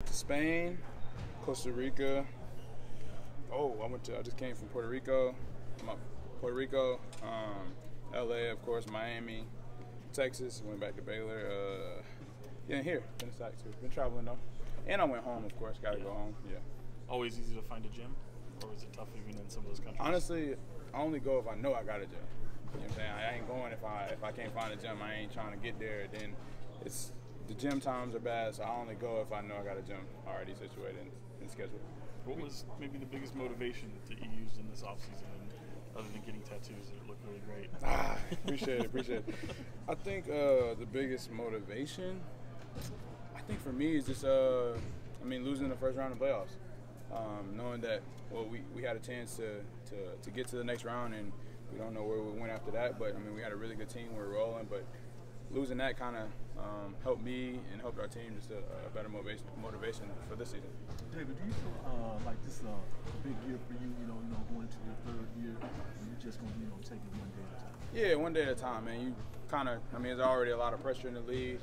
Spain, Costa Rica. Oh, I just came from Puerto Rico. LA, of course, Miami, Texas. Went back to Baylor. Yeah, here, been inside too. Been traveling though. And I went home, of course. Got to go home. Yeah. Always easy to find a gym, or is it tough even in some of those countries? Honestly, I only go if I know I got a gym. You know what I'm saying? I ain't going if I can't find a gym. I ain't trying to get there. Then the gym times are bad, so I only go if I know I got a gym already situated and scheduled. What was maybe the biggest motivation that you used in this offseason, other than getting tattoos that look really great? Appreciate it. I think the biggest motivation, I think for me is just losing the first round of playoffs. Knowing that we had a chance to get to the next round, and we don't know where we went after that, but we had a really good team, we were rolling, but losing that kind of helped me and helped our team just a better motivation for this season. David, do you feel like this is a big year for you, going into your third year, and you're just going to, take it one day at a time? Yeah, one day at a time, man. You kind of, there's already a lot of pressure in the league.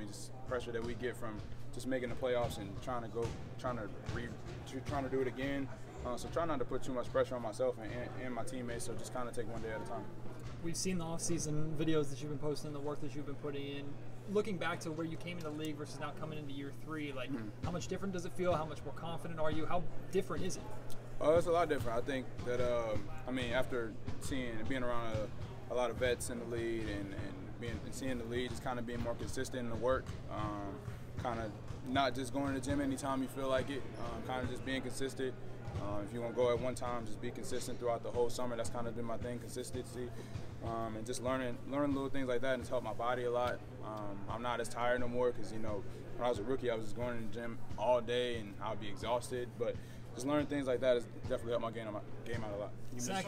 Just pressure that we get from just making the playoffs and trying to do it again. So try not to put too much pressure on myself and my teammates, so just kind of take one day at a time. We've seen the off-season videos that you've been posting, the work that you've been putting in. Looking back to where you came in the league versus now coming into year 3, how much different does it feel? How much more confident are you? How different is it? It's a lot different. I think that, after being around a lot of vets in the league and seeing the league, just kind of being more consistent in the work, kind of not just going to the gym anytime you feel like it, kind of just being consistent. If you want to go at one time, just be consistent throughout the whole summer. That's kind of been my thing, consistency, and just learning little things like that, and it's helped my body a lot. I'm not as tired no more because, when I was a rookie, I was just going to the gym all day and I would be exhausted. But just learning things like that has definitely helped my game out a lot. You saw on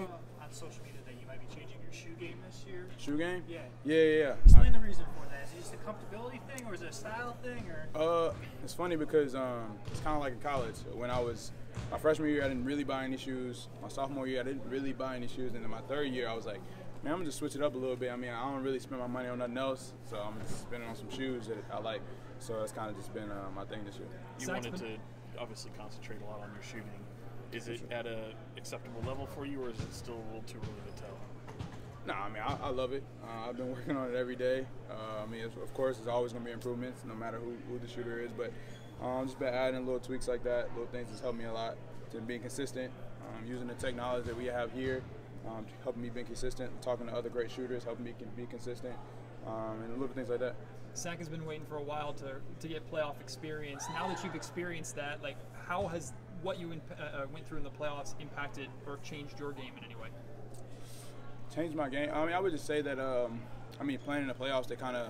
social media that you might be changing your shoe game this year. Shoe game? Yeah. Yeah. Explain the reason for that. Is it just a comfortability thing, or is it a style thing, or? It's funny because it's kind of like in college. When I was my freshman year, I didn't really buy any shoes. My sophomore year, I didn't really buy any shoes. And then my third year, I was like, man, I'm gonna just switch it up a little bit. I don't really spend my money on nothing else, so I'm just spending on some shoes that I like. So that's kind of just been my thing this year. You wanted to obviously concentrate a lot on your shooting. Is it at an acceptable level for you, or is it still a little too early to tell? No, I love it. I've been working on it every day. Of course, there's always going to be improvements, no matter who the shooter is. But just been adding little tweaks like that, little things that's helped me a lot to being consistent, using the technology that we have here, helping me be consistent, talking to other great shooters, helping me be consistent, and little things like that. Sac has been waiting for a while to get playoff experience. Now that you've experienced that, how has what you went through in the playoffs impacted or changed your game in any way? Changed my game. I would just say that playing in the playoffs, they kind of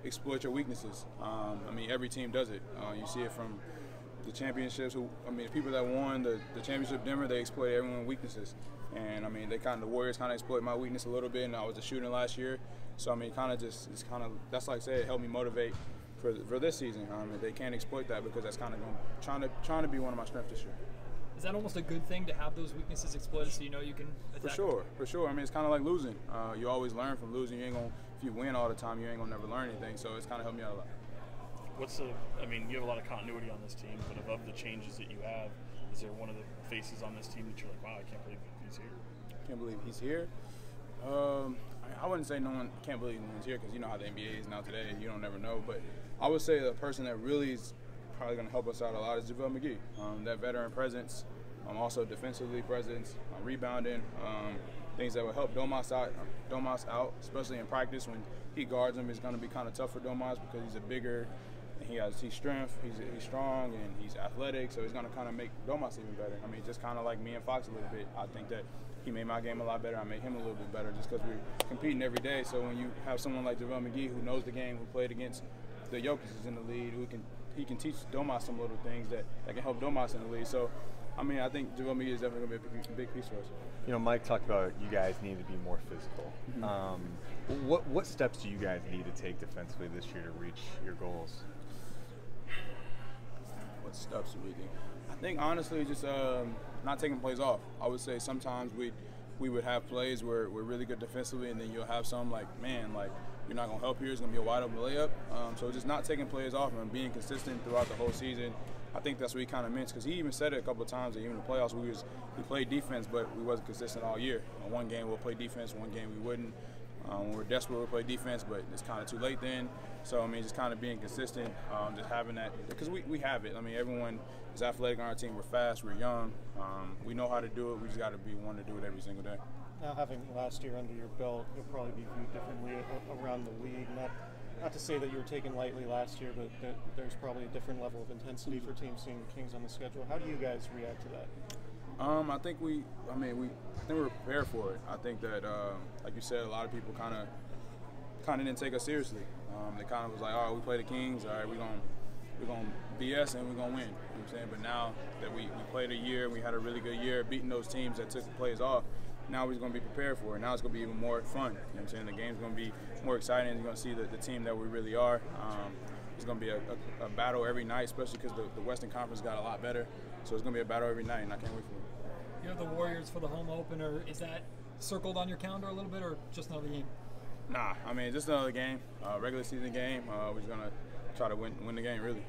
exploit your weaknesses. Every team does it. You see it from the championships. The people that won the championship Denver, they exploit everyone's weaknesses. And the Warriors kind of exploit my weakness a little bit. And I was a shooting last year, so that's like I said, it helped me motivate for this season. They can't exploit that because that's kind of trying to be one of my strengths this year. Is that almost a good thing to have those weaknesses exploited so you know you can attack? For sure. It's kind of like losing. You always learn from losing. If you win all the time, you ain't gonna never learn anything. So it's kind of helped me out a lot. You have a lot of continuity on this team, but above the changes that you have, is there one of the faces on this team that you're like, wow, I can't believe he's here? Can't believe he's here. I wouldn't say no one can't believe no one's here because you know how the NBA is now today. You don't never know. But I would say the person that really is probably going to help us out a lot is Davion Mitchell. That veteran presence, also defensively presence, rebounding, things that will help Domas out, especially in practice when he guards him. It's going to be kind of tough for Domas because he's a bigger, and he's strength, he's strong, and he's athletic, so he's going to kind of make Domas even better. Just kind of like me and Fox a little bit. I think that he made my game a lot better. I made him a little bit better just because we're competing every day. So when you have someone like Davion Mitchell who knows the game, who played against the Jokic's in the league, he can teach Domas some little things that can help Domas in the league. So, I think Davion Mitchell is definitely going to be a big piece for us. Mike talked about you guys need to be more physical. Mm-hmm. What steps do you guys need to take defensively this year to reach your goals? What steps do we do? I think honestly, just not taking plays off. I would say sometimes we would have plays where we're really good defensively, and then you'll have some you're not going to help here. It's going to be a wide open layup. So just not taking players off and being consistent throughout the whole season. I think that's what he kind of meant, because he even said it a couple of times that even in the playoffs we played defense, but we wasn't consistent all year. One game we'll play defense, one game we wouldn't. When we're desperate, we'll play defense, but it's kind of too late then. So, I mean, just kind of being consistent, just having that, because we have it. I mean, everyone is athletic on our team. We're fast, we're young. We know how to do it. We just got to be one to do it every single day. Now, having last year under your belt, you'll probably be viewed differently around the league. Not to say that you were taken lightly last year, but there's probably a different level of intensity for teams seeing the Kings on the schedule. How do you guys react to that? I think we're prepared for it. I think that, like you said, a lot of people kind of didn't take us seriously. They kind of was like, all right, we play the Kings, all right, we're gonna BS and we're gonna win. You know what I'm saying? But now that we played a year, we had a really good year beating those teams that took the plays off. Now we're going to be prepared for it. Now it's going to be even more fun. You know what I'm saying? The game's going to be more exciting. You're going to see the team that we really are. It's going to be a battle every night, especially because the Western Conference got a lot better. So it's going to be a battle every night, and I can't wait for it. You have the Warriors for the home opener. Is that circled on your calendar a little bit, or just another game? Nah, I mean, just another game, regular season game. We're just going to try to win the game, really.